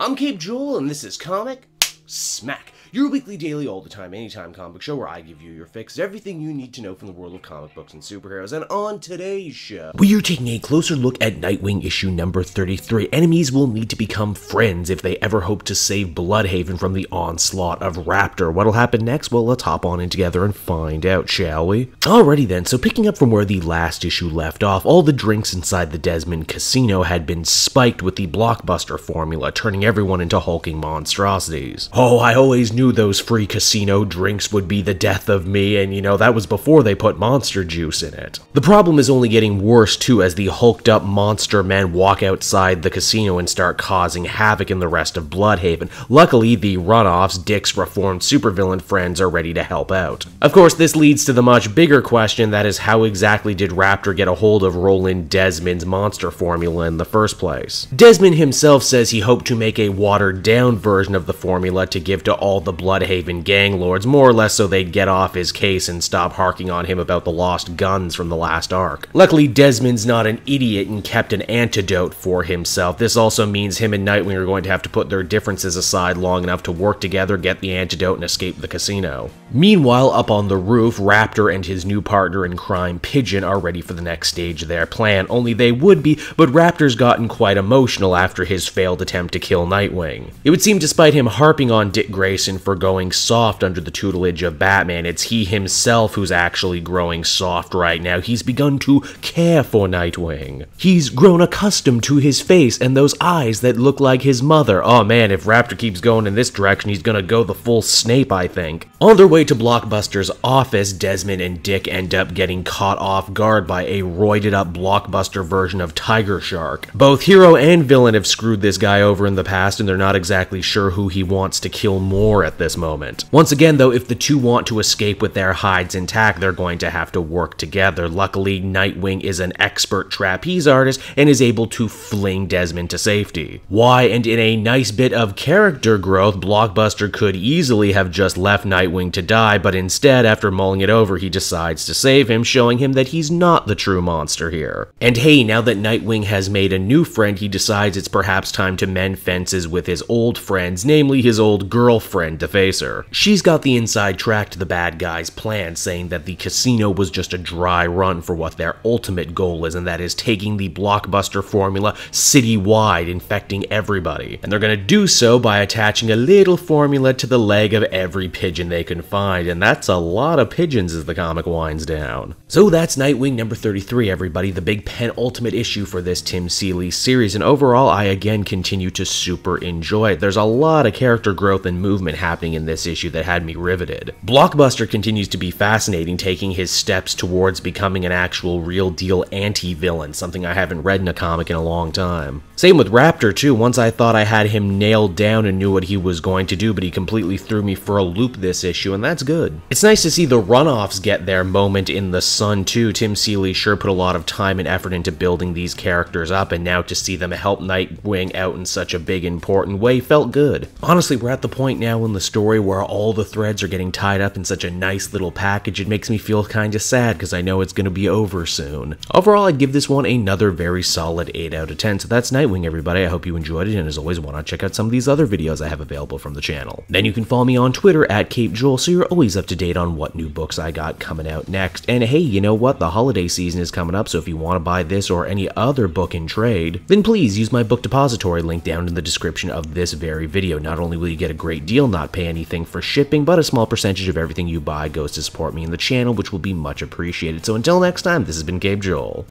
I'm Cape Joel, and this is Comic Smack, your weekly, daily, all the time, anytime comic show where I give you your fix of everything you need to know from the world of comic books and superheroes. And on today's show, we are taking a closer look at Nightwing issue number 33. Enemies will need to become friends if they ever hope to save Bludhaven from the onslaught of Raptor. What'll happen next? Well, let's hop on in together and find out, shall we? Alrighty then, so picking up from where the last issue left off, all the drinks inside the Desmond casino had been spiked with the Blockbuster formula, turning everyone into hulking monstrosities. Oh, I always knew those free casino drinks would be the death of me, and you know, that was before they put monster juice in it. The problem is only getting worse too as the hulked up monster men walk outside the casino and start causing havoc in the rest of Bludhaven. Luckily, the runoffs, Dick's reformed supervillain friends, are ready to help out. Of course, this leads to the much bigger question, that is, how exactly did Raptor get a hold of Roland Desmond's monster formula in the first place? Desmond himself says he hoped to make a watered down version of the formula to give to all the Bludhaven gang lords, more or less so they'd get off his case and stop harking on him about the lost guns from the last arc. Luckily, Desmond's not an idiot and kept an antidote for himself. This also means him and Nightwing are going to have to put their differences aside long enough to work together, get the antidote, and escape the casino. Meanwhile, up on the roof, Raptor and his new partner in crime, Pigeon, are ready for the next stage of their plan. Only they would be, but Raptor's gotten quite emotional after his failed attempt to kill Nightwing. It would seem, despite him harping on Dick Grayson for going soft under the tutelage of Batman, it's he himself who's actually growing soft right now. He's begun to care for Nightwing. He's grown accustomed to his face and those eyes that look like his mother. Oh man, if Raptor keeps going in this direction, he's gonna go the full Snape, I think. On their way to Blockbuster's office, Desmond and Dick end up getting caught off guard by a roided up Blockbuster version of Tiger Shark. Both hero and villain have screwed this guy over in the past, and they're not exactly sure who he wants to kill more at this moment. Once again though, if the two want to escape with their hides intact, they're going to have to work together. Luckily, Nightwing is an expert trapeze artist and is able to fling Desmond to safety. Why, and in a nice bit of character growth, Blockbuster could easily have just left Nightwing to die, but instead, after mulling it over, he decides to save him, showing him that he's not the true monster here. And hey, now that Nightwing has made a new friend, he decides it's perhaps time to mend fences with his old friends, namely his old girlfriend, Defacer. She's got the inside track to the bad guy's plan, saying that the casino was just a dry run for what their ultimate goal is, and that is taking the Blockbuster formula citywide, infecting everybody. And they're gonna do so by attaching a little formula to the leg of every pigeon they can find, and that's a lot of pigeons as the comic winds down. So that's Nightwing number 33, everybody, the big penultimate issue for this Tim Seeley series, and overall I again continue to super enjoy it. There's a lot of character growth and movement happening in this issue that had me riveted. Blockbuster continues to be fascinating, taking his steps towards becoming an actual real deal anti-villain, something I haven't read in a comic in a long time. Same with Raptor too. Once I thought I had him nailed down and knew what he was going to do, but he completely threw me for a loop this issue, and that's good. It's nice to see the runoffs get their moment in the sun too. Tim Seeley sure put a lot of time and effort into building these characters up, and now to see them help Nightwing out in such a big important way felt good. Honestly, we're at the point now in the story where all the threads are getting tied up in such a nice little package. It makes me feel kinda sad because I know it's gonna be over soon. Overall, I'd give this one another very solid 8 out of 10, so that's Nightwing, everybody. I hope you enjoyed it, and as always, why not check out some of these other videos I have available from the channel. Then you can follow me on Twitter at Cape Joel, so you're always up to date on what new books I got coming out next. And hey, you know what? The holiday season is coming up, so if you want to buy this or any other book in trade, then please use my book depository link down in the description of this very video. Not only will you get a great deal, not pay anything for shipping, but a small percentage of everything you buy goes to support me in the channel, which will be much appreciated. So until next time, this has been Cape Joel.